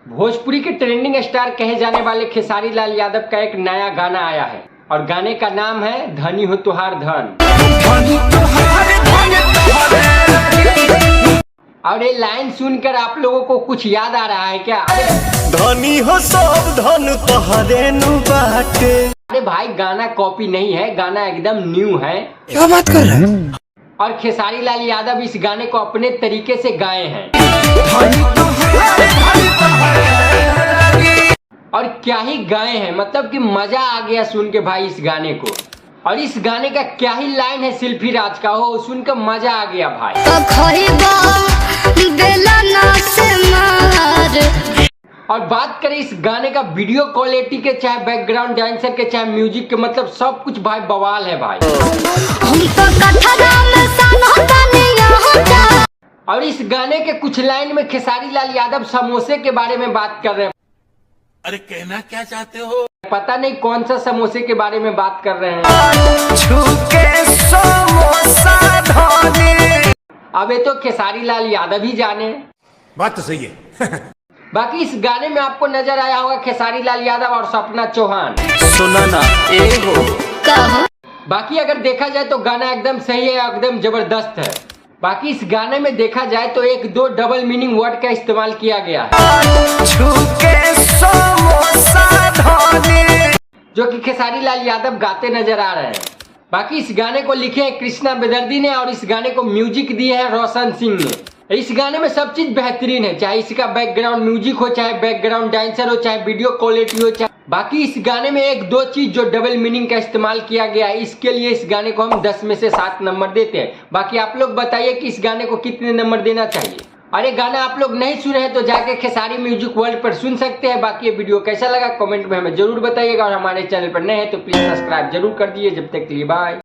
भोजपुरी के trending star कहे जाने वाले खेसारी लाल यादव का एक नया गाना आया है और गाने का नाम है धनी हो तुहार धन। और ये लाइन सुनकर आप लोगों को कुछ याद आ रहा है क्या? धनी हो सब धन तोहरे नु बाटे। अरे भाई गाना कॉपी नहीं है, गाना एकदम न्यू है। क्या बात कर रहे हैं? और खेसारी लाल यादव इस गाने को अपने तरीके से गाए हैं और क्या ही गाए हैं, मतलब कि मजा आ गया सुन के भाई इस गाने को। और इस गाने का क्या ही लाइन है शिल्पी राज का, हो सुनकर मजा आ गया भाई। और बात करें इस गाने का वीडियो क्वालिटी के, चाहे बैकग्राउंड डांसर के, चाहे म्यूजिक के, मतलब सब कुछ भाई बवाल है भाई। और इस गाने के कुछ लाइन में खेसारी लाल यादव समोसे के बारे में बात कर रहे हैं। अरे कहना क्या चाहते हो? पता नहीं कौन सा समोसे के बारे में बात कर रहे हैं। अब ये तो खेसारी लाल यादव ही जाने। बात तो सही है। बाकी इस गाने में आपको नजर आया होगा खेसारी लाल यादव और सपना चौहान। सुना ना एगो बाकी अगर देखा जाए तो गाना एकदम सही है, एकदम जबरदस्त है। बाकी इस गाने में देखा जाए तो एक दो डबल मीनिंग वर्ड का इस्तेमाल किया गया है जो कि खेसारी लाल यादव गाते नजर आ रहे हैं। बाकी इस गाने को लिखे हैं कृष्णा बेदर्दी ने और इस गाने को म्यूजिक दिए हैं रोशन सिंह ने। इस गाने में सब चीज बेहतरीन है, चाहे इसका बैकग्राउंड म्यूजिक हो, चाहे बैकग्राउंड डांसर हो, चाहे वीडियो क्वालिटी हो, चाहे बाकी इस गाने में एक दो चीज जो डबल मीनिंग का इस्तेमाल किया गया है, इसके लिए इस गाने को हम 10 में से 7 नंबर देते हैं। बाकी आप लोग बताइए कि इस गाने को कितने नंबर देना चाहिए। अरे गाना आप लोग नहीं सुने हैं तो जाके खेसारी म्यूजिक वर्ल्ड पर सुन सकते हैं। बाकी ये वीडियो कैसा लगा कमेंट में हमें जरूर बताइएगा और हमारे चैनल पर नए हैं तो प्लीज सब्सक्राइब जरूर कर दीजिए। जब तक के लिए बाय।